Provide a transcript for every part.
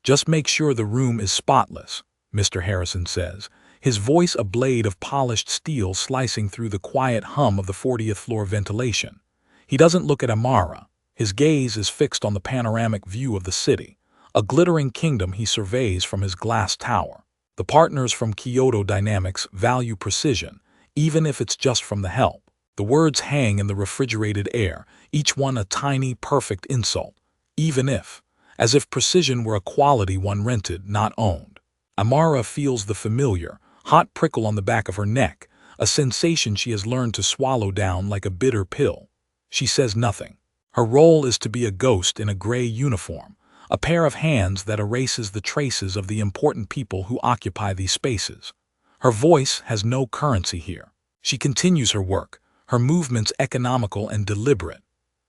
Just make sure the room is spotless, Mr. Harrison says, his voice a blade of polished steel slicing through the quiet hum of the 40th floor ventilation. He doesn't look at Amara. His gaze is fixed on the panoramic view of the city, a glittering kingdom he surveys from his glass tower. The partners from Kyoto Dynamics value precision, even if it's just from the help. The words hang in the refrigerated air, each one a tiny, perfect insult, even if, as if precision were a quality one rented, not owned. Amara feels the familiar, hot prickle on the back of her neck, a sensation she has learned to swallow down like a bitter pill. She says nothing. Her role is to be a ghost in a gray uniform, a pair of hands that erases the traces of the important people who occupy these spaces. Her voice has no currency here. She continues her work, her movements economical and deliberate.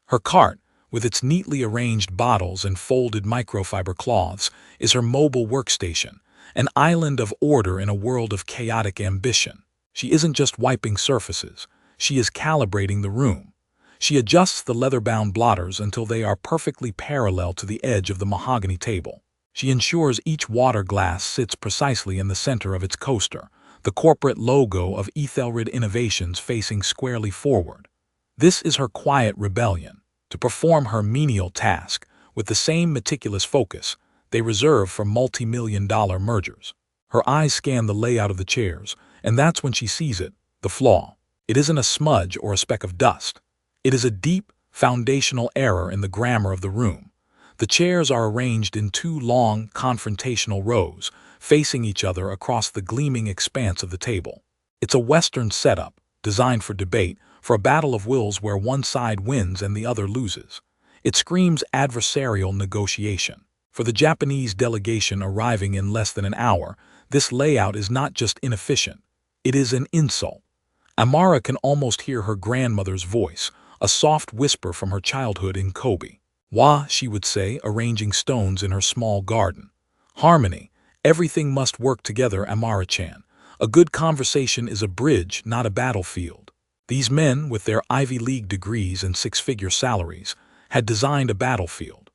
Her cart, with its neatly arranged bottles and folded microfiber cloths, is her mobile workstation, an island of order in a world of chaotic ambition. She isn't just wiping surfaces, she is calibrating the room. She adjusts the leather-bound blotters until they are perfectly parallel to the edge of the mahogany table. She ensures each water glass sits precisely in the center of its coaster, the corporate logo of theDeal Innovations facing squarely forward. This is her quiet rebellion. To perform her menial task with the same meticulous focus they reserve for multi-million-dollar mergers. Her eyes scan the layout of the chairs, and that's when she sees it, the flaw. It isn't a smudge or a speck of dust. It is a deep, foundational error in the grammar of the room. The chairs are arranged in two long, confrontational rows, facing each other across the gleaming expanse of the table. It's a Western setup, designed for debate, for a battle of wills where one side wins and the other loses. It screams adversarial negotiation. For the Japanese delegation arriving in less than an hour, this layout is not just inefficient, it is an insult. Amara can almost hear her grandmother's voice, a soft whisper from her childhood in Kobe. Wa, she would say, arranging stones in her small garden. Harmony. Everything must work together, Amara-chan. A good conversation is a bridge, not a battlefield. These men, with their Ivy League degrees and six-figure salaries, had designed a battlefield.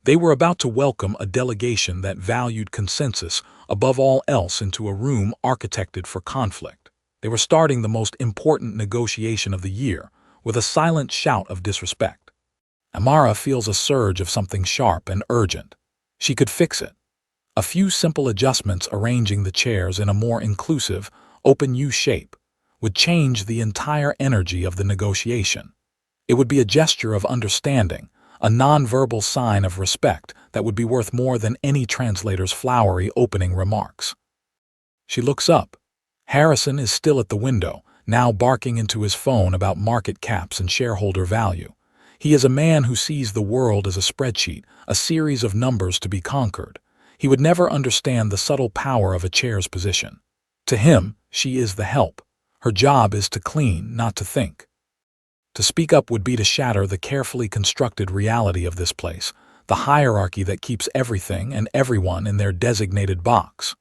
They were about to welcome a delegation that valued consensus above all else into a room architected for conflict. They were starting the most important negotiation of the year with a silent shout of disrespect. Amara feels a surge of something sharp and urgent. She could fix it. A few simple adjustments arranging the chairs in a more inclusive, open U shape would change the entire energy of the negotiation. It would be a gesture of understanding, a non-verbal sign of respect that would be worth more than any translator's flowery opening remarks. She looks up. Harrison is still at the window, now barking into his phone about market caps and shareholder value. He is a man who sees the world as a spreadsheet, a series of numbers to be conquered. He would never understand the subtle power of a chair's position. To him, she is the help. Her job is to clean, not to think. To speak up would be to shatter the carefully constructed reality of this place, the hierarchy that keeps everything and everyone in their designated box.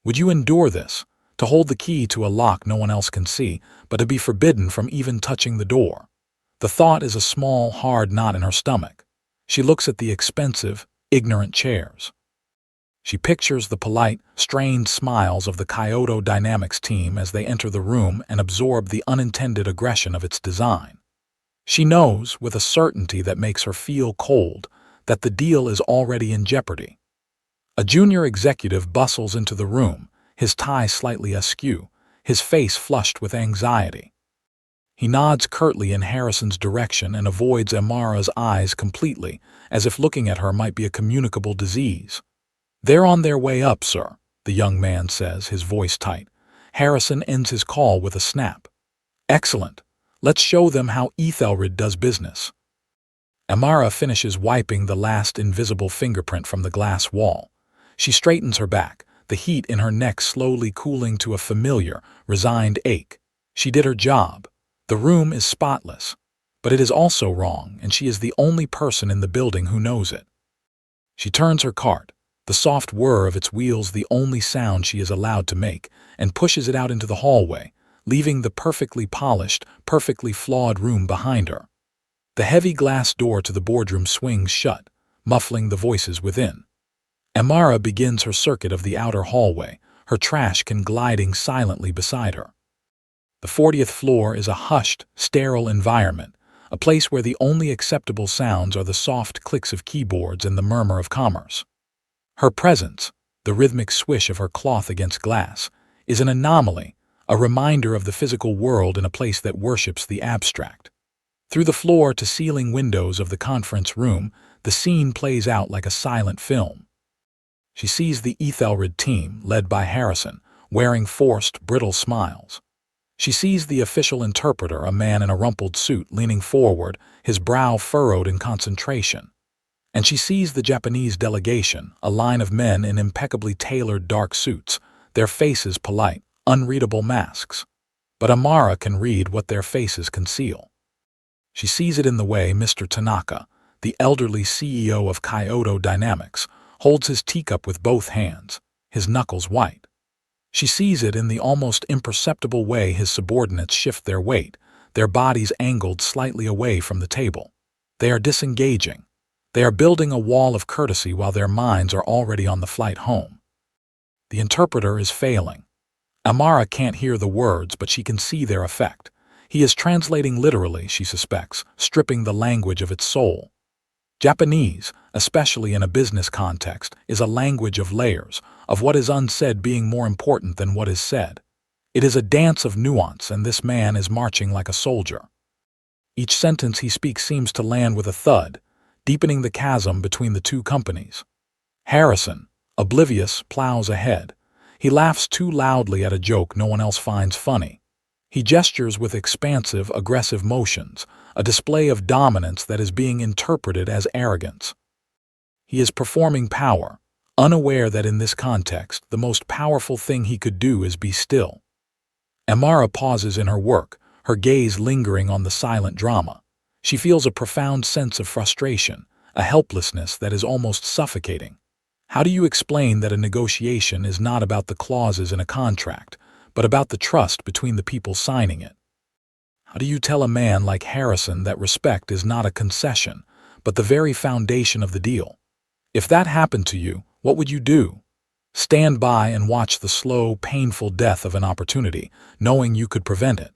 Would you endure this? To hold the key to a lock no one else can see, but to be forbidden from even touching the door? The thought is a small, hard knot in her stomach. She looks at the expensive, ignorant chairs. She pictures the polite, strained smiles of the Kyoto Dynamics team as they enter the room and absorb the unintended aggression of its design. She knows, with a certainty that makes her feel cold, that the deal is already in jeopardy. A junior executive bustles into the room, his tie slightly askew, his face flushed with anxiety. He nods curtly in Harrison's direction and avoids Amara's eyes completely, as if looking at her might be a communicable disease. "They're on their way up, sir," the young man says, his voice tight. Harrison ends his call with a snap. "Excellent. Let's show them how theDeal does business." Amara finishes wiping the last invisible fingerprint from the glass wall. She straightens her back, the heat in her neck slowly cooling to a familiar, resigned ache. She did her job. The room is spotless. But it is also wrong, and she is the only person in the building who knows it. She turns her cart, the soft whir of its wheels the only sound she is allowed to make, and pushes it out into the hallway, leaving the perfectly polished, perfectly flawed room behind her. The heavy glass door to the boardroom swings shut, muffling the voices within. Amara begins her circuit of the outer hallway, her trash can gliding silently beside her. The 40th floor is a hushed, sterile environment, a place where the only acceptable sounds are the soft clicks of keyboards and the murmur of commerce. Her presence, the rhythmic swish of her cloth against glass, is an anomaly, a reminder of the physical world in a place that worships the abstract. Through the floor-to-ceiling windows of the conference room, the scene plays out like a silent film. She sees the Ethelred team, led by Harrison, wearing forced, brittle smiles. She sees the official interpreter, a man in a rumpled suit, leaning forward, his brow furrowed in concentration. And she sees the Japanese delegation, a line of men in impeccably tailored dark suits, their faces polite, unreadable masks. But Amara can read what their faces conceal. She sees it in the way Mr. Tanaka, the elderly CEO of Kyoto Dynamics, holds his teacup with both hands, his knuckles white. She sees it in the almost imperceptible way his subordinates shift their weight, their bodies angled slightly away from the table. They are disengaging. They are building a wall of courtesy while their minds are already on the flight home. The interpreter is failing. Amara can't hear the words, but she can see their effect. He is translating literally, she suspects, stripping the language of its soul. Japanese, especially in a business context, is a language of layers, of what is unsaid being more important than what is said. It is a dance of nuance, and this man is marching like a soldier. Each sentence he speaks seems to land with a thud, deepening the chasm between the two companies. Harrison, oblivious, plows ahead. He laughs too loudly at a joke no one else finds funny. He gestures with expansive, aggressive motions, a display of dominance that is being interpreted as arrogance. He is performing power, unaware that in this context the most powerful thing he could do is be still. Amara pauses in her work, her gaze lingering on the silent drama. She feels a profound sense of frustration, a helplessness that is almost suffocating. How do you explain that a negotiation is not about the clauses in a contract, but about the trust between the people signing it? How do you tell a man like Harrison that respect is not a concession, but the very foundation of the deal? If that happened to you, what would you do? Stand by and watch the slow, painful death of an opportunity, knowing you could prevent it.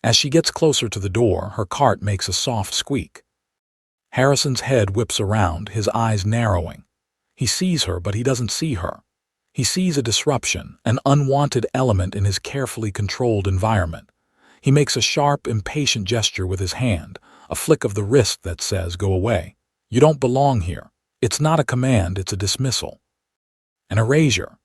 As she gets closer to the door, her cart makes a soft squeak. Harrison's head whips around, his eyes narrowing. He sees her, but he doesn't see her. He sees a disruption, an unwanted element in his carefully controlled environment. He makes a sharp, impatient gesture with his hand, a flick of the wrist that says, "Go away. You don't belong here." It's not a command, it's a dismissal. An erasure.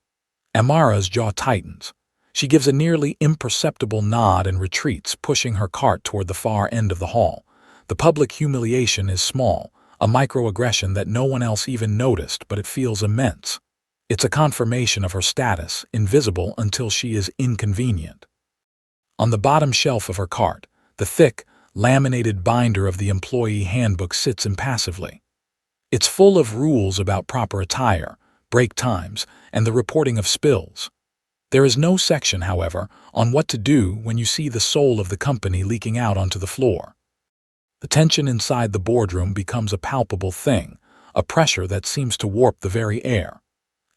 Amara's jaw tightens. She gives a nearly imperceptible nod and retreats, pushing her cart toward the far end of the hall. The public humiliation is small, a microaggression that no one else even noticed, but it feels immense. It's a confirmation of her status, invisible until she is inconvenient. On the bottom shelf of her cart, the thick, laminated binder of the employee handbook sits impassively. It's full of rules about proper attire, break times, and the reporting of spills. There is no section, however, on what to do when you see the soul of the company leaking out onto the floor. The tension inside the boardroom becomes a palpable thing, a pressure that seems to warp the very air.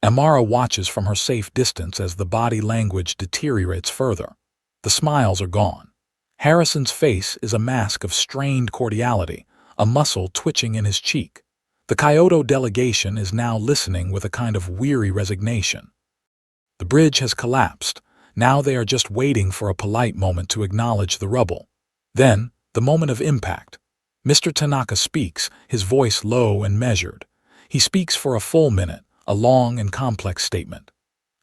Amara watches from her safe distance as the body language deteriorates further. The smiles are gone. Harrison's face is a mask of strained cordiality, a muscle twitching in his cheek. The Kyoto delegation is now listening with a kind of weary resignation. The bridge has collapsed. Now they are just waiting for a polite moment to acknowledge the rubble. Then, the moment of impact. Mr. Tanaka speaks, his voice low and measured. He speaks for a full minute, a long and complex statement.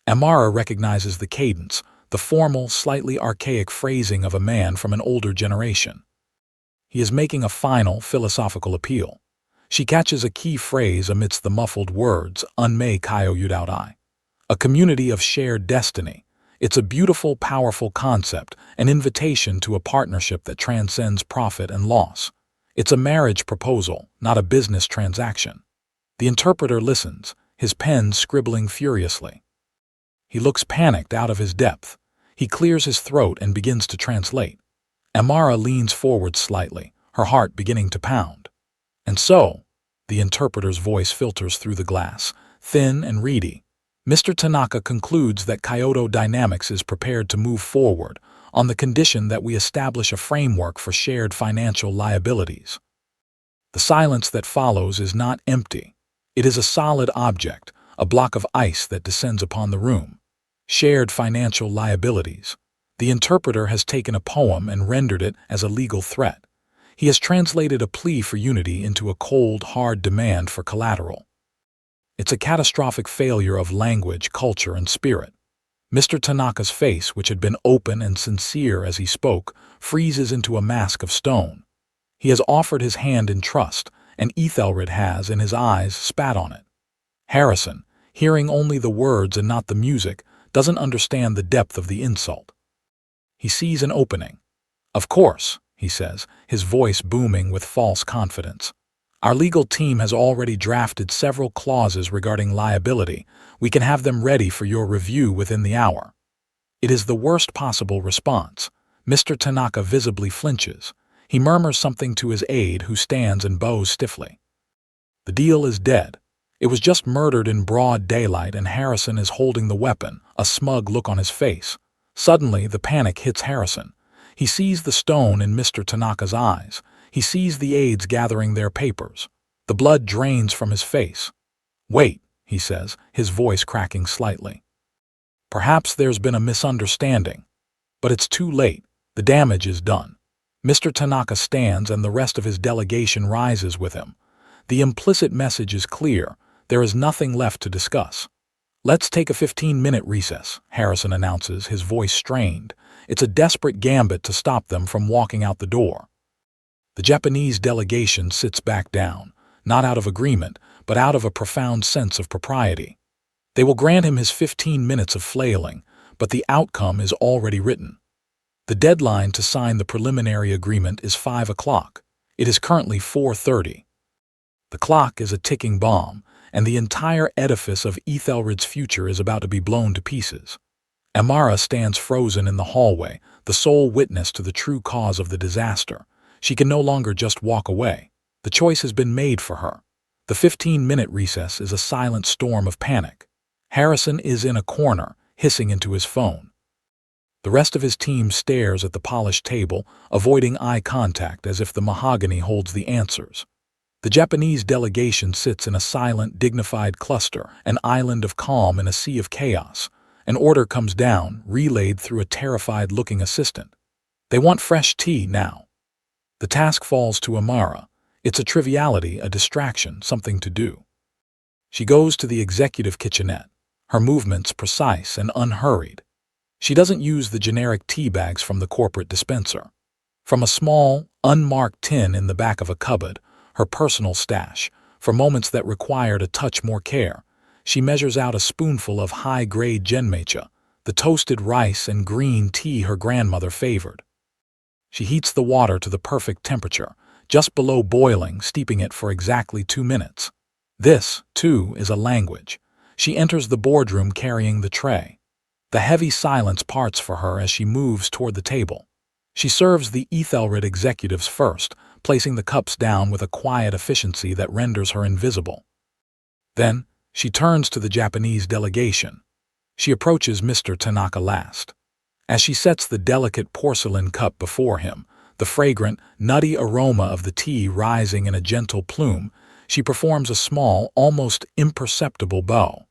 Amara recognizes the cadence, the formal, slightly archaic phrasing of a man from an older generation. He is making a final, philosophical appeal. She catches a key phrase amidst the muffled words, "Unmei Kyo Yudai." A community of shared destiny. It's a beautiful, powerful concept, an invitation to a partnership that transcends profit and loss. It's a marriage proposal, not a business transaction. The interpreter listens, his pen scribbling furiously. He looks panicked out of his depth. He clears his throat and begins to translate. Amara leans forward slightly, her heart beginning to pound. And so, the interpreter's voice filters through the glass, thin and reedy. Mr. Tanaka concludes that Kyoto Dynamics is prepared to move forward on the condition that we establish a framework for shared financial liabilities. The silence that follows is not empty. It is a solid object, a block of ice that descends upon the room. Shared financial liabilities. The interpreter has taken a poem and rendered it as a legal threat. He has translated a plea for unity into a cold, hard demand for collateral. It's a catastrophic failure of language, culture, and spirit. Mr. Tanaka's face, which had been open and sincere as he spoke, freezes into a mask of stone. He has offered his hand in trust, and Ethelred has, in his eyes, spat on it. Harrison, hearing only the words and not the music, doesn't understand the depth of the insult. He sees an opening. "Of course," he says, his voice booming with false confidence. "Our legal team has already drafted several clauses regarding liability. We can have them ready for your review within the hour." It is the worst possible response. Mr. Tanaka visibly flinches. He murmurs something to his aide, who stands and bows stiffly. The deal is dead. It was just murdered in broad daylight, and Harrison is holding the weapon, a smug look on his face. Suddenly, the panic hits Harrison. He sees the stone in Mr. Tanaka's eyes. He sees the aides gathering their papers. The blood drains from his face. "Wait," he says, his voice cracking slightly. "Perhaps there's been a misunderstanding. But it's too late. The damage is done." Mr. Tanaka stands, and the rest of his delegation rises with him. The implicit message is clear. There is nothing left to discuss. "Let's take a 15-minute recess," Harrison announces, his voice strained. It's a desperate gambit to stop them from walking out the door. The Japanese delegation sits back down, not out of agreement, but out of a profound sense of propriety. They will grant him his 15 minutes of flailing, but the outcome is already written. The deadline to sign the preliminary agreement is 5 o'clock. It is currently 4:30. The clock is a ticking bomb, and the entire edifice of Ethelred's future is about to be blown to pieces. Amara stands frozen in the hallway, the sole witness to the true cause of the disaster. She can no longer just walk away. The choice has been made for her. The 15-minute recess is a silent storm of panic. Harrison is in a corner, hissing into his phone. The rest of his team stares at the polished table, avoiding eye contact as if the mahogany holds the answers. The Japanese delegation sits in a silent, dignified cluster, an island of calm in a sea of chaos. An order comes down, relayed through a terrified-looking assistant. They want fresh tea now. The task falls to Amara. It's a triviality, a distraction, something to do. She goes to the executive kitchenette, her movements precise and unhurried. She doesn't use the generic tea bags from the corporate dispenser. From a small, unmarked tin in the back of a cupboard, her personal stash, for moments that required a touch more care, she measures out a spoonful of high-grade genmaicha, the toasted rice and green tea her grandmother favored. She heats the water to the perfect temperature, just below boiling, steeping it for exactly 2 minutes. This, too, is a language. She enters the boardroom carrying the tray. The heavy silence parts for her as she moves toward the table. She serves the Ethelred executives first, placing the cups down with a quiet efficiency that renders her invisible. Then, she turns to the Japanese delegation. She approaches Mr. Tanaka last. As she sets the delicate porcelain cup before him, the fragrant, nutty aroma of the tea rising in a gentle plume, she performs a small, almost imperceptible bow.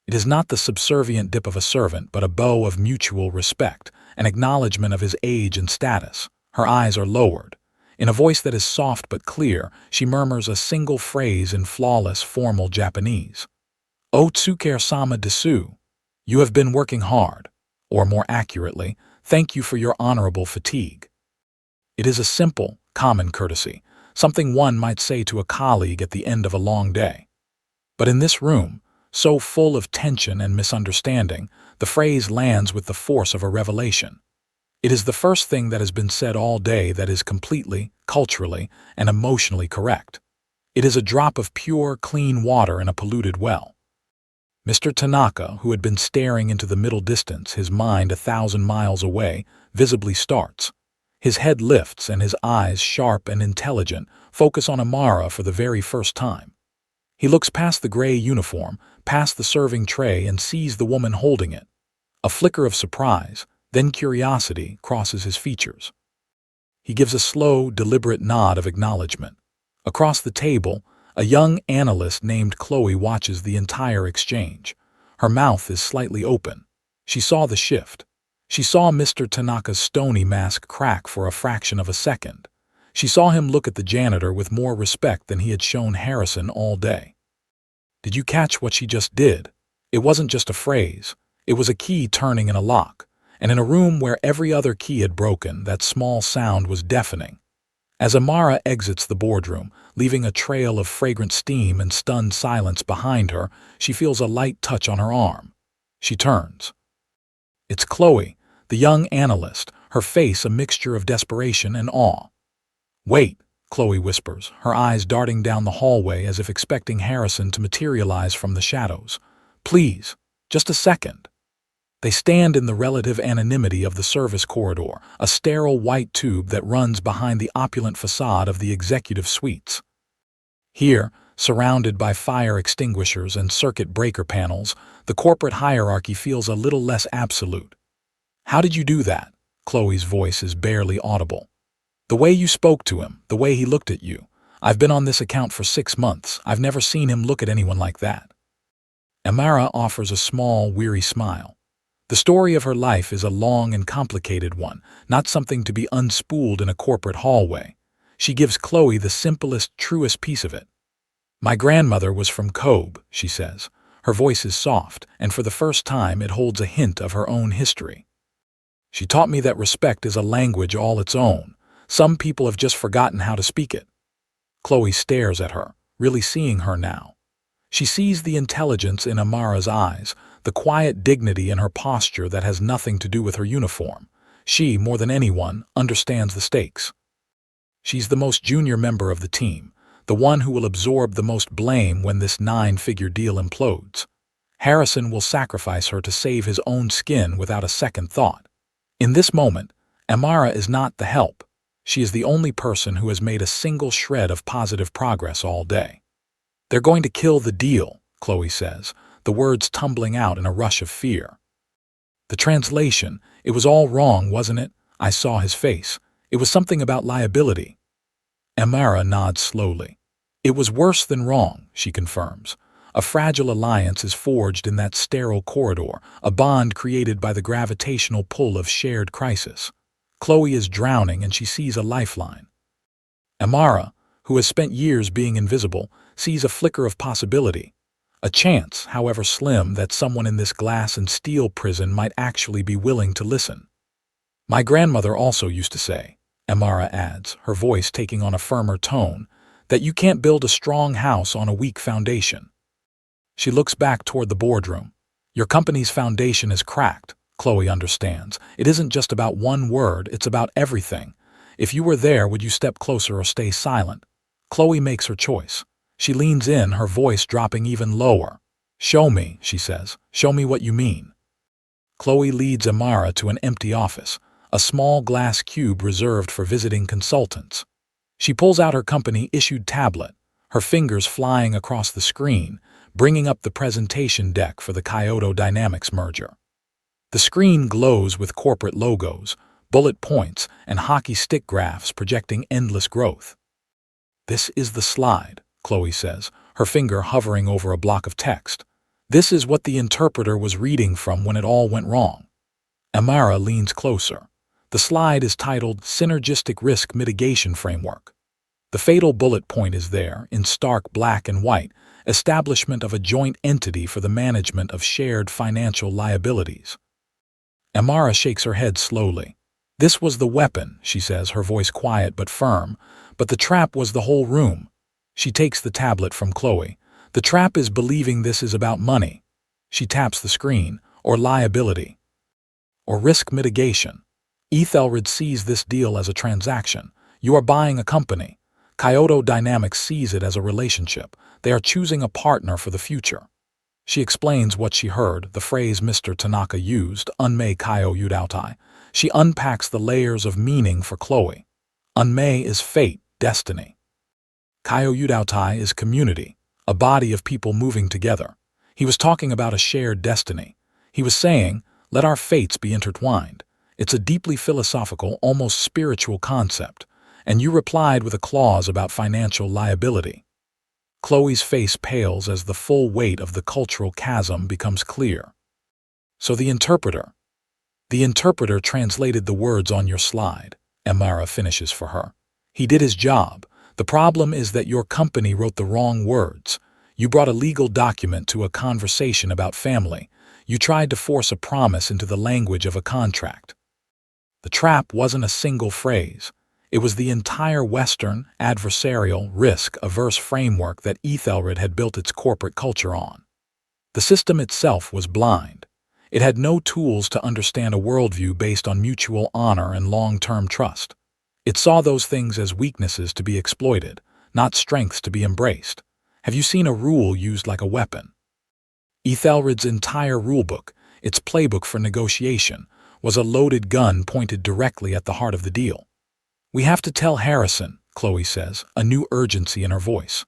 It is not the subservient dip of a servant, but a bow of mutual respect, an acknowledgement of his age and status. Her eyes are lowered. In a voice that is soft but clear, she murmurs a single phrase in flawless, formal Japanese. "O Tsuker-sama desu. You have been working hard." Or more accurately, "Thank you for your honorable fatigue." It is a simple, common courtesy, something one might say to a colleague at the end of a long day. But in this room, so full of tension and misunderstanding, the phrase lands with the force of a revelation. It is the first thing that has been said all day that is completely, culturally, and emotionally correct. It is a drop of pure, clean water in a polluted well. Mr. Tanaka, who had been staring into the middle distance, his mind 1,000 miles away, visibly starts. His head lifts and his eyes, sharp and intelligent, focus on Amara for the very first time. He looks past the gray uniform, past the serving tray, and sees the woman holding it. A flicker of surprise, then curiosity, crosses his features. He gives a slow, deliberate nod of acknowledgement. Across the table, a young analyst named Chloe watches the entire exchange. Her mouth is slightly open. She saw the shift. She saw Mr. Tanaka's stony mask crack for a fraction of a second. She saw him look at the janitor with more respect than he had shown Harrison all day. Did you catch what she just did? It wasn't just a phrase. It was a key turning in a lock. And in a room where every other key had broken, that small sound was deafening. As Amara exits the boardroom, leaving a trail of fragrant steam and stunned silence behind her, she feels a light touch on her arm. She turns. It's Chloe, the young analyst, her face a mixture of desperation and awe. "Wait," Chloe whispers, her eyes darting down the hallway as if expecting Harrison to materialize from the shadows. "Please, just a second." They stand in the relative anonymity of the service corridor, a sterile white tube that runs behind the opulent facade of the executive suites. Here, surrounded by fire extinguishers and circuit breaker panels, the corporate hierarchy feels a little less absolute. "How did you do that?" Chloe's voice is barely audible. "The way you spoke to him, the way he looked at you. I've been on this account for 6 months. I've never seen him look at anyone like that." Amara offers a small, weary smile. The story of her life is a long and complicated one, not something to be unspooled in a corporate hallway. She gives Chloe the simplest, truest piece of it. "My grandmother was from Kobe," she says. Her voice is soft, and for the first time it holds a hint of her own history. "She taught me that respect is a language all its own. Some people have just forgotten how to speak it." Chloe stares at her, really seeing her now. She sees the intelligence in Amara's eyes, the quiet dignity in her posture that has nothing to do with her uniform. She, more than anyone, understands the stakes. She's the most junior member of the team, the one who will absorb the most blame when this 9-figure deal implodes. Harrison will sacrifice her to save his own skin without a second thought. In this moment, Amara is not the help. She is the only person who has made a single shred of positive progress all day. "They're going to kill the deal," Chloe says, the words tumbling out in a rush of fear. The translation, "It was all wrong, wasn't it?" I saw his face. "It was something about liability." Amara nods slowly. "It was worse than wrong," she confirms. "A fragile alliance is forged in that sterile corridor, a bond created by the gravitational pull of shared crisis. Chloe is drowning and she sees a lifeline." Amara, who has spent years being invisible, sees a flicker of possibility. A chance, however slim, that someone in this glass and steel prison might actually be willing to listen. "My grandmother also used to say," Amara adds, her voice taking on a firmer tone, "that you can't build a strong house on a weak foundation." She looks back toward the boardroom. "Your company's foundation is cracked," Chloe understands. "It isn't just about one word, it's about everything. If you were there, would you step closer or stay silent?" Chloe makes her choice. She leans in, her voice dropping even lower. "Show me," she says. "Show me what you mean." Chloe leads Amara to an empty office, a small glass cube reserved for visiting consultants. She pulls out her company-issued tablet, her fingers flying across the screen, bringing up the presentation deck for the Kyoto Dynamics merger. The screen glows with corporate logos, bullet points, and hockey stick graphs projecting endless growth. "This is the slide," Chloe says, her finger hovering over a block of text. "This is what the interpreter was reading from when it all went wrong." Amara leans closer. The slide is titled Synergistic Risk Mitigation Framework. The fatal bullet point is there, in stark black and white, establishment of a joint entity for the management of shared financial liabilities. Amara shakes her head slowly. "This was the weapon," she says, her voice quiet but firm, "but the trap was the whole room." She takes the tablet from Chloe. "The trap is believing this is about money." She taps the screen, "or liability, or risk mitigation. Ethelred sees this deal as a transaction. You are buying a company. Kyoto Dynamics sees it as a relationship. They are choosing a partner for the future." She explains what she heard, the phrase Mr. Tanaka used, "Unmei Kyo Yudautai." She unpacks the layers of meaning for Chloe. Unmei is fate, destiny. Kyo Yudautai is community. a body of people moving together. He was talking about a shared destiny. He was saying, let our fates be intertwined. It's a deeply philosophical, almost spiritual concept. And you replied with a clause about financial liability. Chloe's face pales as the full weight of the cultural chasm becomes clear. So the interpreter translated the words on your slide, Amara finishes for her. He did his job. The problem is that your company wrote the wrong words. You brought a legal document to a conversation about family. You tried to force a promise into the language of a contract. The trap wasn't a single phrase. It was the entire Western, adversarial, risk-averse framework that Ethelred had built its corporate culture on. The system itself was blind. It had no tools to understand a worldview based on mutual honor and long-term trust. It saw those things as weaknesses to be exploited, not strengths to be embraced. Have you seen a rule used like a weapon? Ethelred's entire rulebook, its playbook for negotiation, was a loaded gun pointed directly at the heart of the deal. We have to tell Harrison, Chloe says, a new urgency in her voice.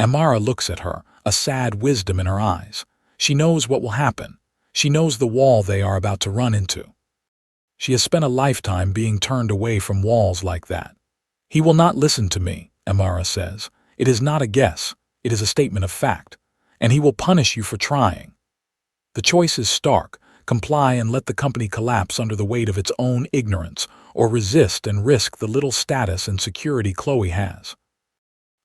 Amara looks at her, a sad wisdom in her eyes. She knows what will happen. She knows the wall they are about to run into. She has spent a lifetime being turned away from walls like that. He will not listen to me, Amara says. It is not a guess. It is a statement of fact. And he will punish you for trying. The choice is stark. Comply and let the company collapse under the weight of its own ignorance, or resist and risk the little status and security Chloe has.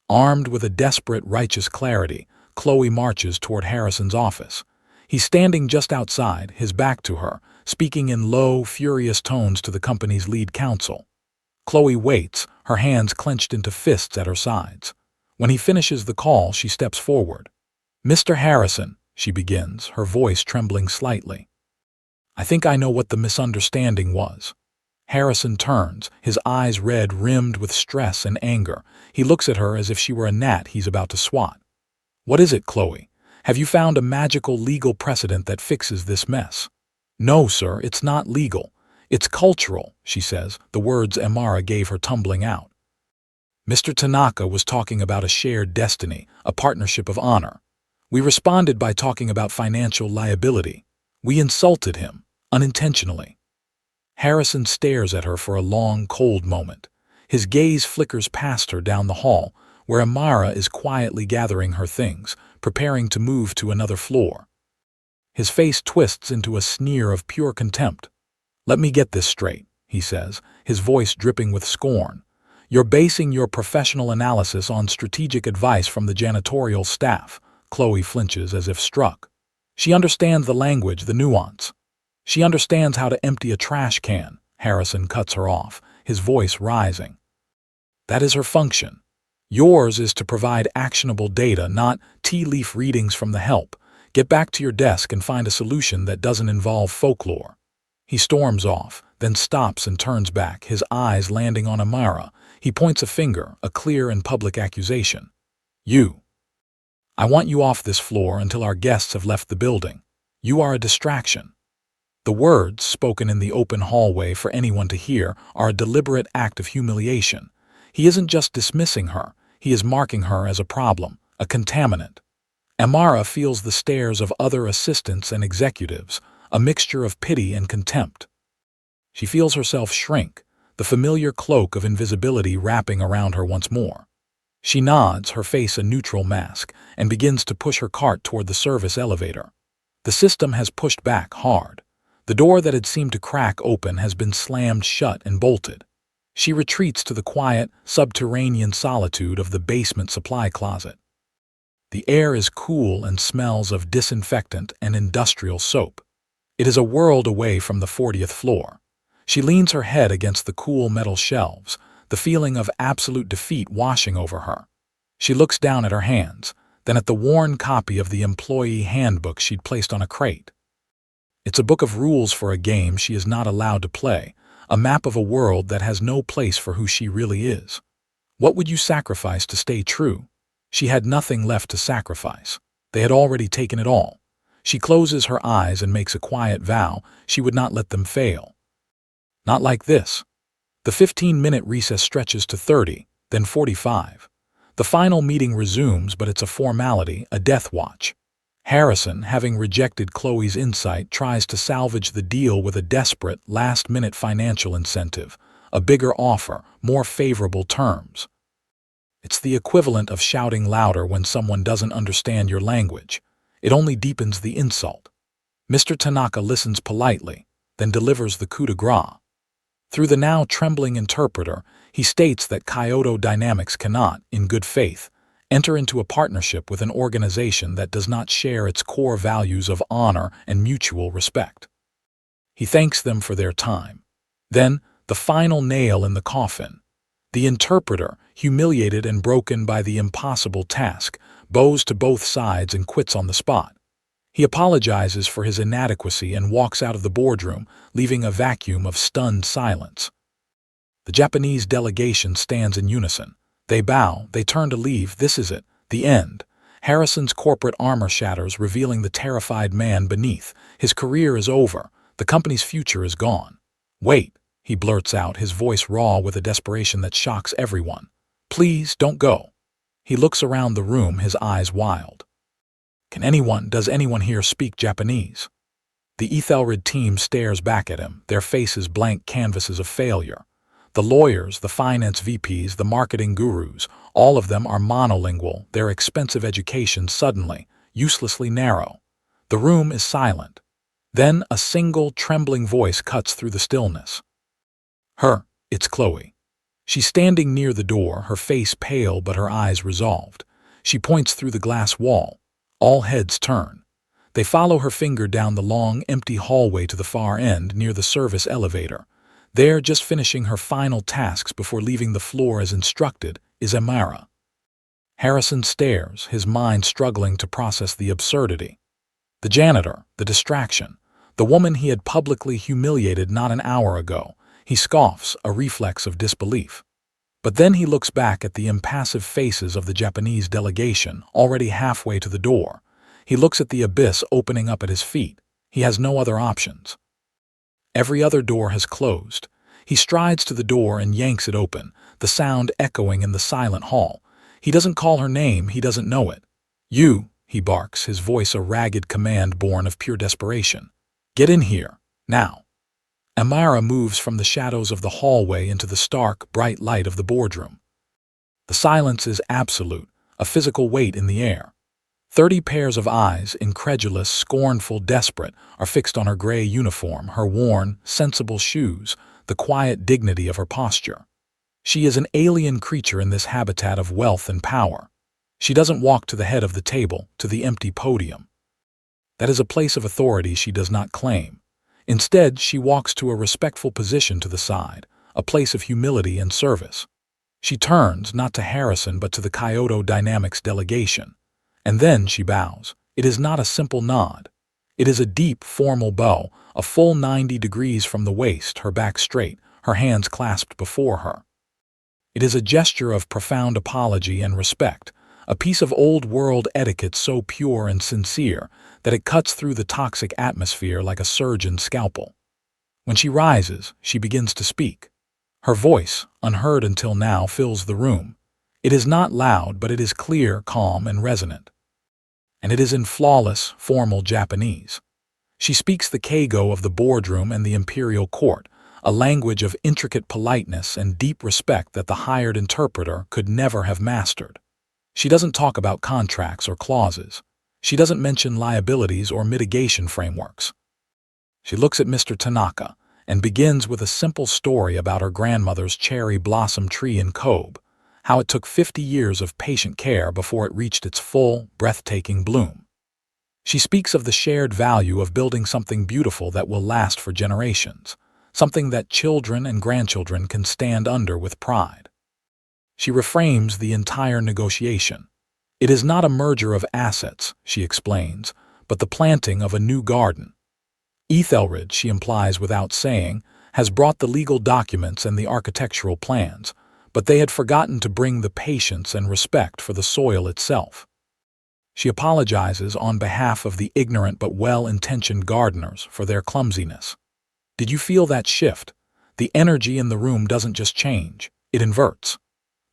Armed with a desperate, righteous clarity, Chloe marches toward Harrison's office. He's standing just outside, his back to her, speaking in low, furious tones to the company's lead counsel. Chloe waits, her hands clenched into fists at her sides. When he finishes the call, she steps forward. "Mr. Harrison," she begins, her voice trembling slightly. "I think I know what the misunderstanding was." Harrison turns, his eyes red rimmed with stress and anger. He looks at her as if she were a gnat he's about to swat. "What is it, Chloe? Have you found a magical legal precedent that fixes this mess?" "No, sir, it's not legal. It's cultural," she says, the words Amara gave her tumbling out. "Mr. Tanaka was talking about a shared destiny, a partnership of honor. We responded by talking about financial liability. We insulted him, unintentionally." Harrison stares at her for a long, cold moment. His gaze flickers past her down the hall, where Amara is quietly gathering her things, preparing to move to another floor. His face twists into a sneer of pure contempt. "Let me get this straight," he says, his voice dripping with scorn. "You're basing your professional analysis on strategic advice from the janitorial staff." Chloe flinches as if struck. She understands the language, the nuance. She understands how to empty a trash can. Harrison cuts her off, his voice rising. "That is her function. Yours is to provide actionable data, not tea leaf readings from the help. Get back to your desk and find a solution that doesn't involve folklore." He storms off, then stops and turns back, his eyes landing on Amara. He points a finger, a clear and public accusation. "You. I want you off this floor until our guests have left the building. You are a distraction." The words, spoken in the open hallway for anyone to hear, are a deliberate act of humiliation. He isn't just dismissing her, he is marking her as a problem, a contaminant. Amara feels the stares of other assistants and executives, a mixture of pity and contempt. She feels herself shrink, the familiar cloak of invisibility wrapping around her once more. She nods, her face a neutral mask, and begins to push her cart toward the service elevator. The system has pushed back hard. The door that had seemed to crack open has been slammed shut and bolted. She retreats to the quiet, subterranean solitude of the basement supply closet. The air is cool and smells of disinfectant and industrial soap. It is a world away from the 40th floor. She leans her head against the cool metal shelves, the feeling of absolute defeat washing over her. She looks down at her hands, then at the worn copy of the employee handbook she'd placed on a crate. It's a book of rules for a game she is not allowed to play, a map of a world that has no place for who she really is. What would you sacrifice to stay true? She had nothing left to sacrifice. They had already taken it all. She closes her eyes and makes a quiet vow she would not let them fail. Not like this. The 15-minute recess stretches to 30, then 45. The final meeting resumes, but it's a formality, a death watch. Harrison, having rejected Chloe's insight, tries to salvage the deal with a desperate, last-minute financial incentive, a bigger offer, more favorable terms. It's the equivalent of shouting louder when someone doesn't understand your language. It only deepens the insult. Mr. Tanaka listens politely, then delivers the coup de grace. Through the now trembling interpreter, he states that Kyoto Dynamics cannot, in good faith, enter into a partnership with an organization that does not share its core values of honor and mutual respect. He thanks them for their time. Then, the final nail in the coffin. The interpreter, humiliated and broken by the impossible task, bows to both sides and quits on the spot. He apologizes for his inadequacy and walks out of the boardroom, leaving a vacuum of stunned silence. The Japanese delegation stands in unison. They bow, they turn to leave. This is it, the end. Harrison's corporate armor shatters, revealing the terrified man beneath. His career is over. The company's future is gone. Wait, he blurts out, his voice raw with a desperation that shocks everyone. Please, don't go. He looks around the room, his eyes wild. Does anyone here speak Japanese? The Ethelred team stares back at him, their faces blank canvases of failure. The lawyers, the finance VPs, the marketing gurus, all of them are monolingual, their expensive education suddenly, uselessly narrow. The room is silent. Then a single, trembling voice cuts through the stillness. It's Chloe. She's standing near the door, her face pale but her eyes resolved. She points through the glass wall. All heads turn. They follow her finger down the long, empty hallway to the far end near the service elevator. There, just finishing her final tasks before leaving the floor as instructed, is Amara. Harrison stares, his mind struggling to process the absurdity. The janitor, the distraction, the woman he had publicly humiliated not an hour ago. He scoffs, a reflex of disbelief. But then he looks back at the impassive faces of the Japanese delegation, already halfway to the door. He looks at the abyss opening up at his feet. He has no other options. Every other door has closed. He strides to the door and yanks it open, the sound echoing in the silent hall. He doesn't call her name, he doesn't know it. You, he barks, his voice a ragged command born of pure desperation. Get in here, now. Amara moves from the shadows of the hallway into the stark, bright light of the boardroom. The silence is absolute, a physical weight in the air. 30 pairs of eyes, incredulous, scornful, desperate, are fixed on her gray uniform, her worn, sensible shoes, the quiet dignity of her posture. She is an alien creature in this habitat of wealth and power. She doesn't walk to the head of the table, to the empty podium. That is a place of authority she does not claim. Instead, she walks to a respectful position to the side, a place of humility and service. She turns, not to Harrison but to the Kyoto Dynamics delegation. And then she bows. It is not a simple nod. It is a deep, formal bow, a full 90 degrees from the waist, her back straight, her hands clasped before her. It is a gesture of profound apology and respect, a piece of old-world etiquette so pure and sincere that it cuts through the toxic atmosphere like a surgeon's scalpel. When she rises, she begins to speak. Her voice, unheard until now, fills the room. It is not loud, but it is clear, calm, and resonant. And it is in flawless, formal Japanese. She speaks the keigo of the boardroom and the imperial court, a language of intricate politeness and deep respect that the hired interpreter could never have mastered. She doesn't talk about contracts or clauses. She doesn't mention liabilities or mitigation frameworks. She looks at Mr. Tanaka and begins with a simple story about her grandmother's cherry blossom tree in Kobe, how it took 50 years of patient care before it reached its full, breathtaking bloom. She speaks of the shared value of building something beautiful that will last for generations, something that children and grandchildren can stand under with pride. She reframes the entire negotiation. It is not a merger of assets, she explains, but the planting of a new garden. Ethelred, she implies without saying, has brought the legal documents and the architectural plans, but they had forgotten to bring the patience and respect for the soil itself. She apologizes on behalf of the ignorant but well-intentioned gardeners for their clumsiness. Did you feel that shift? The energy in the room doesn't just change, it inverts.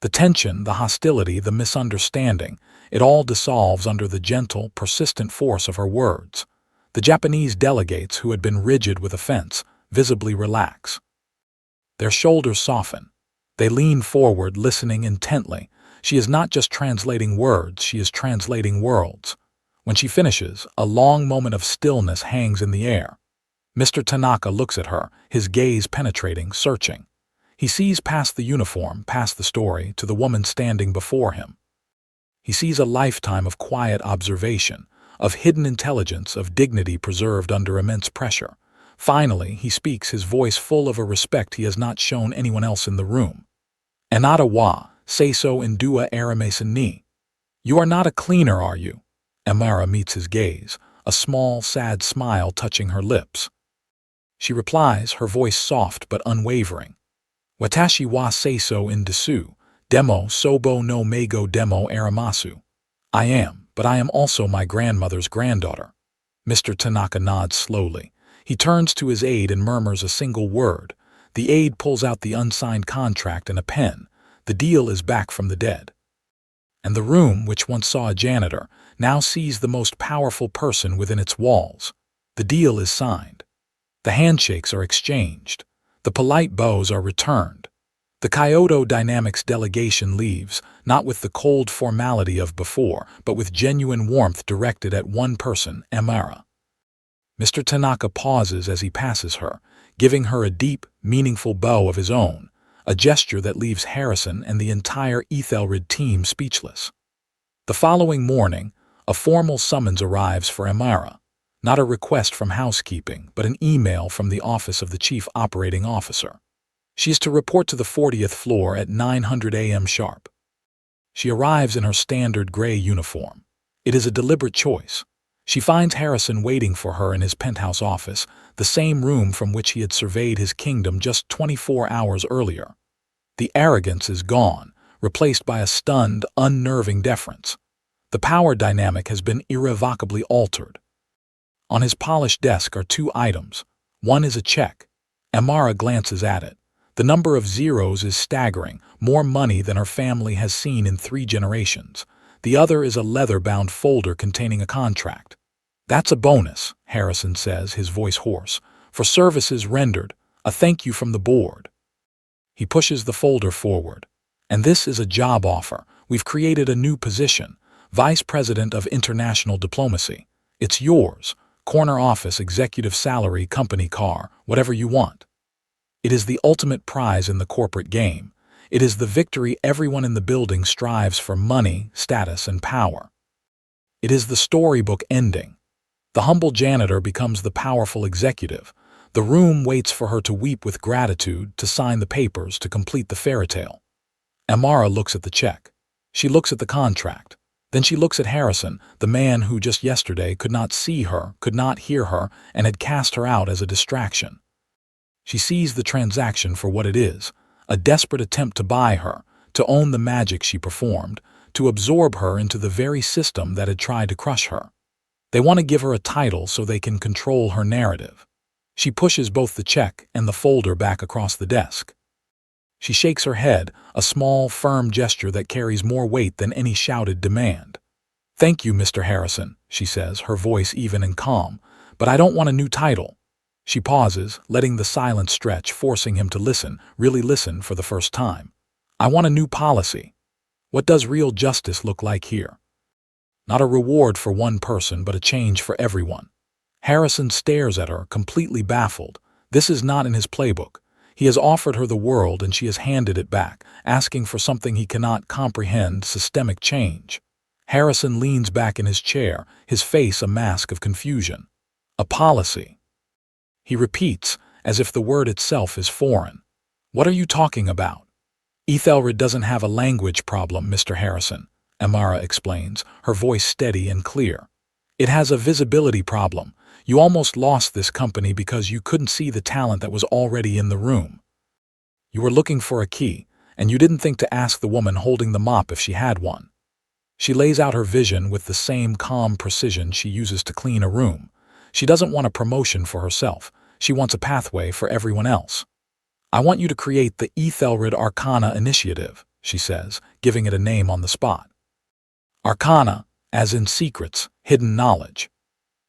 The tension, the hostility, the misunderstanding, it all dissolves under the gentle, persistent force of her words. The Japanese delegates, who had been rigid with offense, visibly relax. Their shoulders soften. They lean forward, listening intently. She is not just translating words, she is translating worlds. When she finishes, a long moment of stillness hangs in the air. Mr. Tanaka looks at her, his gaze penetrating, searching. He sees past the uniform, past the story, to the woman standing before him. He sees a lifetime of quiet observation, of hidden intelligence, of dignity preserved under immense pressure. Finally, he speaks, his voice full of a respect he has not shown anyone else in the room. "Anata wa, seiso indua aramesen ni." "You are not a cleaner, are you?" Amara meets his gaze, a small, sad smile touching her lips. She replies, her voice soft but unwavering. "Watashi wa seiso in desu, demo sobo no meigo demo aramasu." "I am, but I am also my grandmother's granddaughter." Mr. Tanaka nods slowly. He turns to his aide and murmurs a single word. The aide pulls out the unsigned contract and a pen. The deal is back from the dead. And the room, which once saw a janitor, now sees the most powerful person within its walls. The deal is signed. The handshakes are exchanged. The polite bows are returned. The Kyoto Dynamics delegation leaves, not with the cold formality of before, but with genuine warmth directed at one person, Amara. Mr. Tanaka pauses as he passes her, giving her a deep, meaningful bow of his own, a gesture that leaves Harrison and the entire Ethelred team speechless. The following morning, a formal summons arrives for Amara. Not a request from housekeeping, but an email from the office of the chief operating officer. She is to report to the 40th floor at 900 a.m. sharp. She arrives in her standard gray uniform. It is a deliberate choice. She finds Harrison waiting for her in his penthouse office, the same room from which he had surveyed his kingdom just 24 hours earlier. The arrogance is gone, replaced by a stunned, unnerving deference. The power dynamic has been irrevocably altered. On his polished desk are two items. One is a check. Amara glances at it. The number of zeros is staggering, more money than her family has seen in 3 generations. The other is a leather-bound folder containing a contract. "That's a bonus," Harrison says, his voice hoarse, "for services rendered, a thank you from the board." He pushes the folder forward. "And this is a job offer. We've created a new position, Vice President of International Diplomacy. It's yours. Corner office, executive salary, company car, whatever you want." It is the ultimate prize in the corporate game. It is the victory everyone in the building strives for: money, status, and power. It is the storybook ending. The humble janitor becomes the powerful executive. The room waits for her to weep with gratitude, to sign the papers, to complete the fairy tale. Amara looks at the check. She looks at the contract. Then she looks at Harrison, the man who just yesterday could not see her, could not hear her, and had cast her out as a distraction. She sees the transaction for what it is, a desperate attempt to buy her, to own the magic she performed, to absorb her into the very system that had tried to crush her. They want to give her a title so they can control her narrative. She pushes both the check and the folder back across the desk. She shakes her head, a small, firm gesture that carries more weight than any shouted demand. "Thank you, Mr. Harrison," she says, her voice even and calm, "but I don't want a new title." She pauses, letting the silence stretch, forcing him to listen, really listen for the first time. "I want a new policy. What does real justice look like here? Not a reward for one person, but a change for everyone." Harrison stares at her, completely baffled. This is not in his playbook. He has offered her the world and she has handed it back, asking for something he cannot comprehend: systemic change. Harrison leans back in his chair, his face a mask of confusion. "A policy." He repeats, as if the word itself is foreign. "What are you talking about?" "Ethelred doesn't have a language problem, Mr. Harrison," Amara explains, her voice steady and clear. "It has a visibility problem. You almost lost this company because you couldn't see the talent that was already in the room. You were looking for a key, and you didn't think to ask the woman holding the mop if she had one." She lays out her vision with the same calm precision she uses to clean a room. She doesn't want a promotion for herself. She wants a pathway for everyone else. "I want you to create the Ethelred Arcana Initiative." she says, giving it a name on the spot. Arcana, as in secrets, hidden knowledge.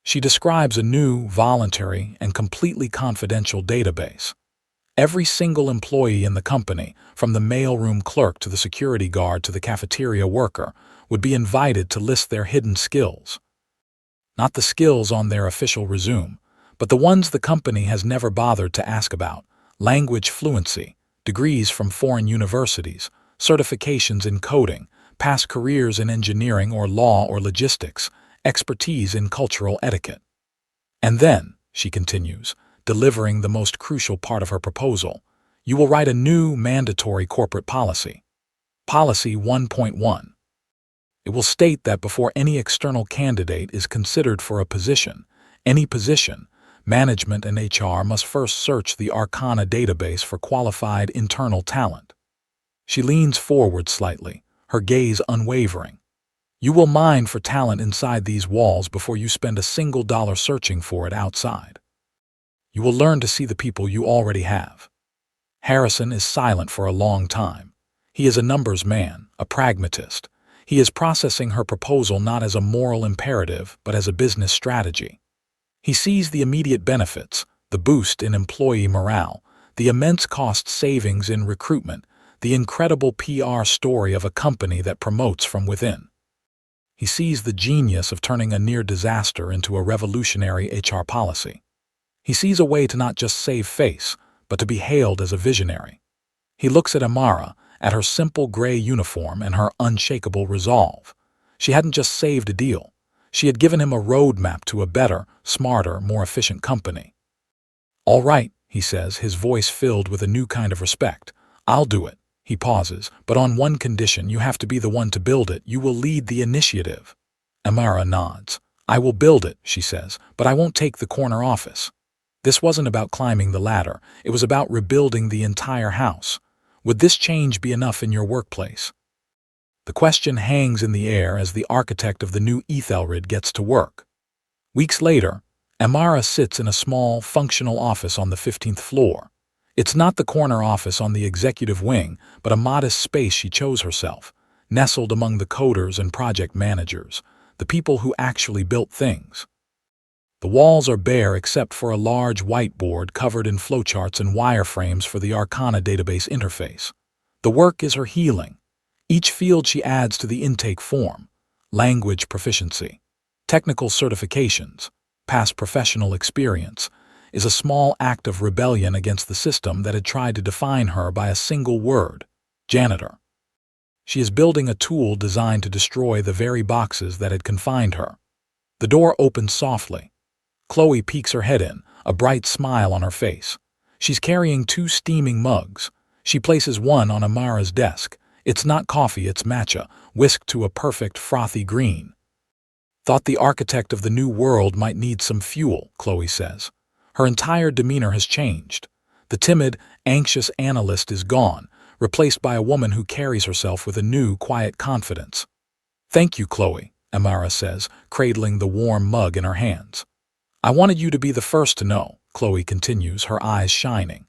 She describes a new, voluntary, and completely confidential database. Every single employee in the company, from the mailroom clerk to the security guard to the cafeteria worker, would be invited to list their hidden skills. Not the skills on their official resume, but the ones the company has never bothered to ask about: language fluency, degrees from foreign universities, certifications in coding, past careers in engineering or law or logistics, expertise in cultural etiquette. And then, she continues, delivering the most crucial part of her proposal, you will write a new mandatory corporate policy. Policy 1.1. It will state that before any external candidate is considered for a position, any position, management and HR must first search the Arcana database for qualified internal talent. She leans forward slightly, her gaze unwavering. You will mine for talent inside these walls before you spend a single dollar searching for it outside. You will learn to see the people you already have. Harrison is silent for a long time. He is a numbers man, a pragmatist. He is processing her proposal not as a moral imperative, but as a business strategy. He sees the immediate benefits, the boost in employee morale, the immense cost savings in recruitment, the incredible PR story of a company that promotes from within. He sees the genius of turning a near disaster into a revolutionary HR policy. He sees a way to not just save face, but to be hailed as a visionary. He looks at Amara, at her simple gray uniform and her unshakable resolve. She hadn't just saved a deal. She had given him a roadmap to a better, smarter, more efficient company. All right, he says, his voice filled with a new kind of respect. I'll do it. He pauses, but on one condition: you have to be the one to build it. You will lead the initiative. Amara nods. I will build it, she says, but I won't take the corner office. This wasn't about climbing the ladder. It was about rebuilding the entire house. Would this change be enough in your workplace? The question hangs in the air as the architect of the new Ethelred gets to work. Weeks later, Amara sits in a small, functional office on the 15th floor. It's not the corner office on the executive wing, but a modest space she chose herself, nestled among the coders and project managers, the people who actually built things. The walls are bare except for a large whiteboard covered in flowcharts and wireframes for the Arcana database interface. The work is her healing. Each field she adds to the intake form: language proficiency, technical certifications, past professional experience, is a small act of rebellion against the system that had tried to define her by a single word: janitor. She is building a tool designed to destroy the very boxes that had confined her. The door opens softly. Chloe peeks her head in, a bright smile on her face. She's carrying 2 steaming mugs. She places one on Amara's desk. It's not coffee, it's matcha, whisked to a perfect frothy green. Thought the architect of the new world might need some fuel, Chloe says. Her entire demeanor has changed. The timid, anxious analyst is gone, replaced by a woman who carries herself with a new, quiet confidence. Thank you, Chloe, Amara says, cradling the warm mug in her hands. I wanted you to be the first to know, Chloe continues, her eyes shining.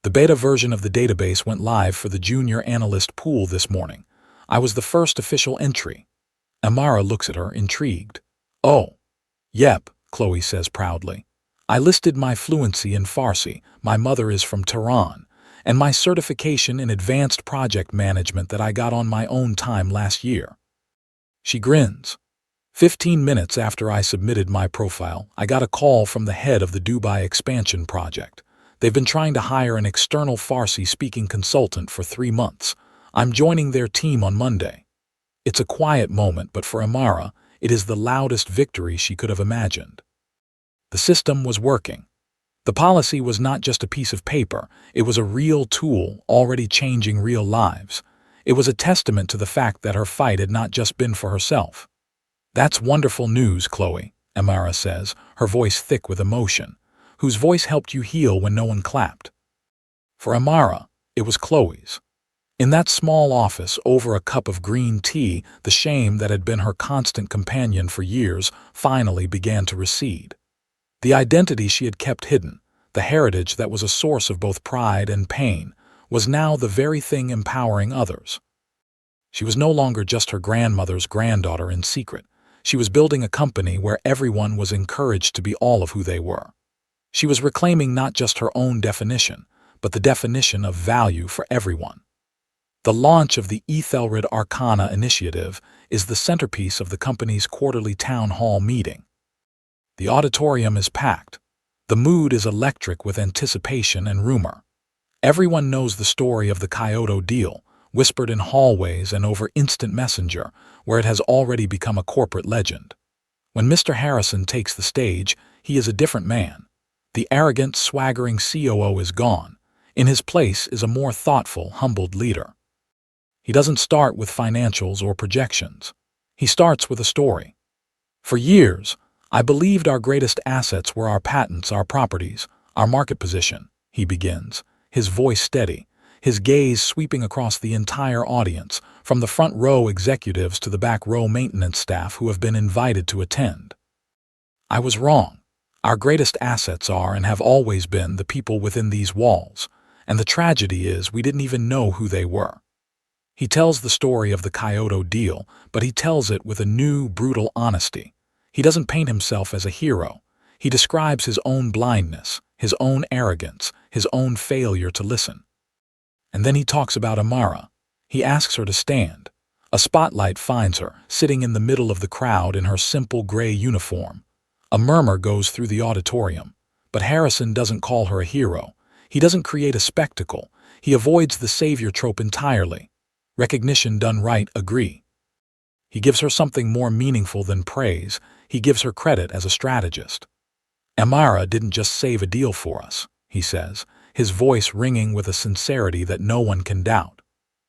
The beta version of the database went live for the junior analyst pool this morning. I was the first official entry. Amara looks at her, intrigued. Oh. Yep, Chloe says proudly. I listed my fluency in Farsi, my mother is from Tehran, and my certification in advanced project management that I got on my own time last year. She grins. 15 minutes after I submitted my profile, I got a call from the head of the Dubai expansion project. They've been trying to hire an external Farsi-speaking consultant for 3 months. I'm joining their team on Monday. It's a quiet moment, but for Amara, it is the loudest victory she could have imagined. The system was working. The policy was not just a piece of paper. It was a real tool, already changing real lives. It was a testament to the fact that her fight had not just been for herself. That's wonderful news, Chloe, Amara says, her voice thick with emotion. Whose voice helped you heal when no one clapped? For Amara, it was Chloe's. In that small office, over a cup of green tea, the shame that had been her constant companion for years finally began to recede. The identity she had kept hidden, the heritage that was a source of both pride and pain, was now the very thing empowering others. She was no longer just her grandmother's granddaughter in secret. She was building a company where everyone was encouraged to be all of who they were. She was reclaiming not just her own definition, but the definition of value for everyone. The launch of the theDeal Arcana initiative is the centerpiece of the company's quarterly town hall meeting. The auditorium is packed. The mood is electric with anticipation and rumor. Everyone knows the story of the theDeal, whispered in hallways and over instant messenger, where it has already become a corporate legend. When Mr. Harrison takes the stage, he is a different man. The arrogant, swaggering COO is gone. In his place is a more thoughtful, humbled leader. He doesn't start with financials or projections. He starts with a story. For years, I believed our greatest assets were our patents, our properties, our market position, he begins, his voice steady, his gaze sweeping across the entire audience, from the front row executives to the back row maintenance staff who have been invited to attend. I was wrong. Our greatest assets are and have always been the people within these walls, and the tragedy is we didn't even know who they were. He tells the story of the theDeal, but he tells it with a new, brutal honesty. He doesn't paint himself as a hero. He describes his own blindness, his own arrogance, his own failure to listen. And then he talks about Amara. He asks her to stand. A spotlight finds her, sitting in the middle of the crowd in her simple gray uniform. A murmur goes through the auditorium. But Harrison doesn't call her a hero. He doesn't create a spectacle. He avoids the savior trope entirely. Recognition done right, agree. He gives her something more meaningful than praise. He gives her credit as a strategist. Amara didn't just save a deal for us, he says, his voice ringing with a sincerity that no one can doubt.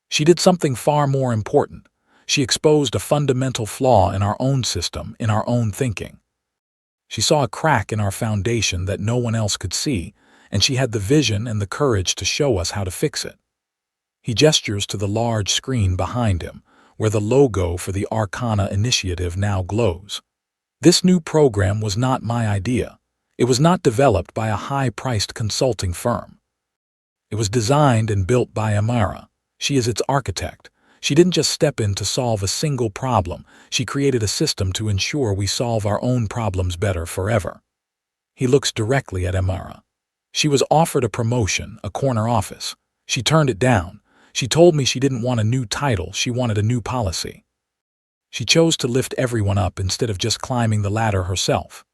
She did something far more important. She exposed a fundamental flaw in our own system, in our own thinking. She saw a crack in our foundation that no one else could see, and she had the vision and the courage to show us how to fix it. He gestures to the large screen behind him, where the logo for the Arcana initiative now glows. This new program was not my idea. It was not developed by a high-priced consulting firm. It was designed and built by Amara. She is its architect. She didn't just step in to solve a single problem. She created a system to ensure we solve our own problems better forever. He looks directly at Amara. She was offered a promotion, a corner office. She turned it down. She told me she didn't want a new title, she wanted a new policy. She chose to lift everyone up instead of just climbing the ladder herself.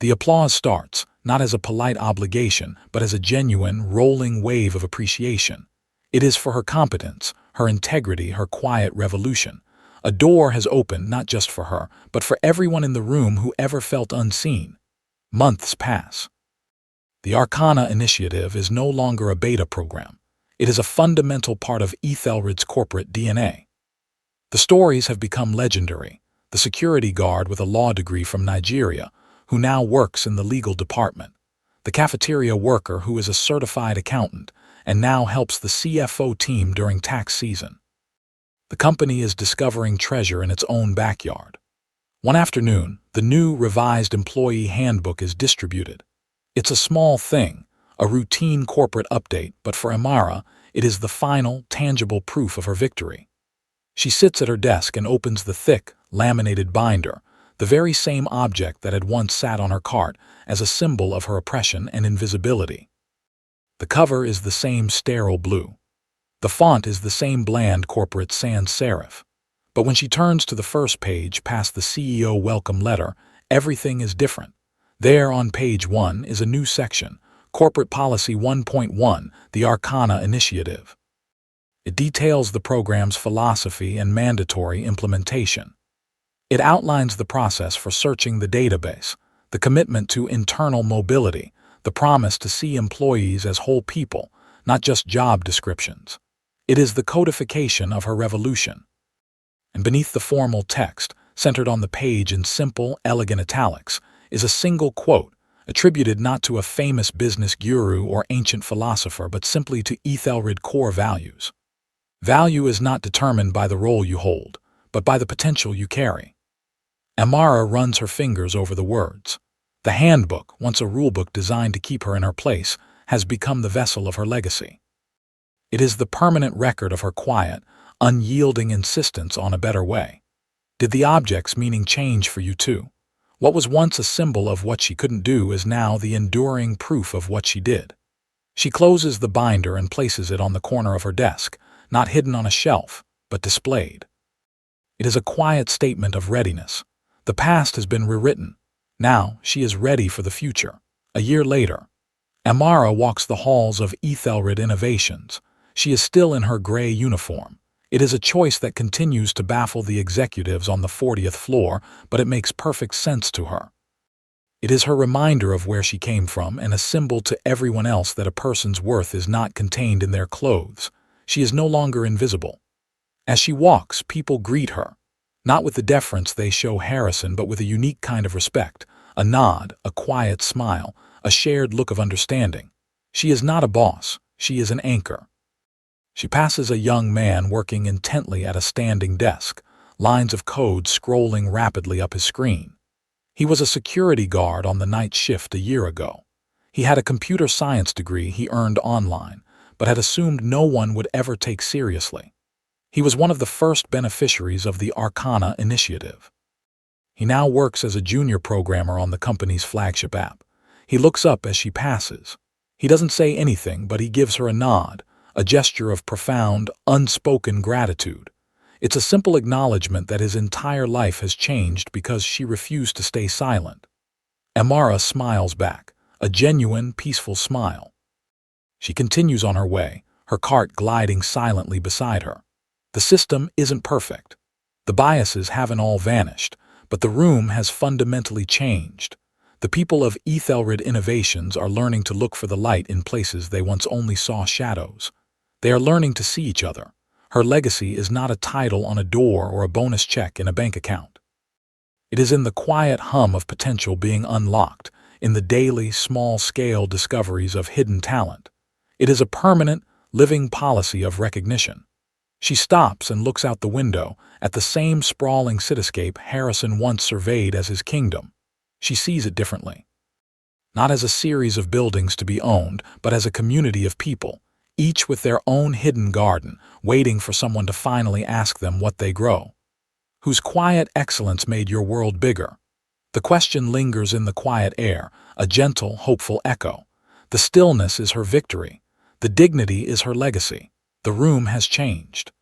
The applause starts, not as a polite obligation, but as a genuine, rolling wave of appreciation. It is for her competence, her integrity, her quiet revolution. A door has opened not just for her, but for everyone in the room who ever felt unseen. Months pass. The Arcana initiative is no longer a beta program. It is a fundamental part of theDeal's corporate DNA. The stories have become legendary. The security guard with a law degree from Nigeria, who now works in the legal department. The cafeteria worker who is a certified accountant and now helps the CFO team during tax season. The company is discovering treasure in its own backyard. One afternoon, the new revised employee handbook is distributed. It's a small thing, a routine corporate update, but for Amara, it is the final, tangible proof of her victory. She sits at her desk and opens the thick, laminated binder, the very same object that had once sat on her cart as a symbol of her oppression and invisibility. The cover is the same sterile blue. The font is the same bland corporate sans serif. But when she turns to the first page past the CEO welcome letter, everything is different. There on page 1 is a new section, Corporate Policy 1.1, the Arcana Initiative. It details the program's philosophy and mandatory implementation. It outlines the process for searching the database, the commitment to internal mobility, the promise to see employees as whole people, not just job descriptions. It is the codification of her revolution. And beneath the formal text, centered on the page in simple, elegant italics, is a single quote, attributed not to a famous business guru or ancient philosopher, but simply to theDeal's core values. Value is not determined by the role you hold, but by the potential you carry. Amara runs her fingers over the words. The handbook, once a rulebook designed to keep her in her place, has become the vessel of her legacy. It is the permanent record of her quiet, unyielding insistence on a better way. Did the object's meaning change for you too? What was once a symbol of what she couldn't do is now the enduring proof of what she did. She closes the binder and places it on the corner of her desk, not hidden on a shelf, but displayed. It is a quiet statement of readiness. The past has been rewritten. Now she is ready for the future. A year later, Amara walks the halls of theDeal Innovations. She is still in her gray uniform. It is a choice that continues to baffle the executives on the 40th floor, but it makes perfect sense to her. It is her reminder of where she came from and a symbol to everyone else that a person's worth is not contained in their clothes. She is no longer invisible. As she walks, people greet her, not with the deference they show Harrison, but with a unique kind of respect, a nod, a quiet smile, a shared look of understanding. She is not a boss, she is an anchor. She passes a young man working intently at a standing desk, lines of code scrolling rapidly up his screen. He was a security guard on the night shift a year ago. He had a computer science degree he earned online, but had assumed no one would ever take seriously. He was one of the first beneficiaries of the Arcana initiative. He now works as a junior programmer on the company's flagship app. He looks up as she passes. He doesn't say anything, but he gives her a nod, a gesture of profound, unspoken gratitude. It's a simple acknowledgement that his entire life has changed because she refused to stay silent. Amara smiles back, a genuine, peaceful smile. She continues on her way, her cart gliding silently beside her. The system isn't perfect. The biases haven't all vanished, but the room has fundamentally changed. The people of theDeal Innovations are learning to look for the light in places they once only saw shadows. They are learning to see each other. Her legacy is not a title on a door or a bonus check in a bank account. It is in the quiet hum of potential being unlocked, in the daily, small-scale discoveries of hidden talent. It is a permanent, living policy of recognition. She stops and looks out the window at the same sprawling cityscape Harrison once surveyed as his kingdom. She sees it differently. Not as a series of buildings to be owned, but as a community of people, each with their own hidden garden, waiting for someone to finally ask them what they grow. Whose quiet excellence made your world bigger? The question lingers in the quiet air, a gentle, hopeful echo. The stillness is her victory. The dignity is her legacy. The room has changed.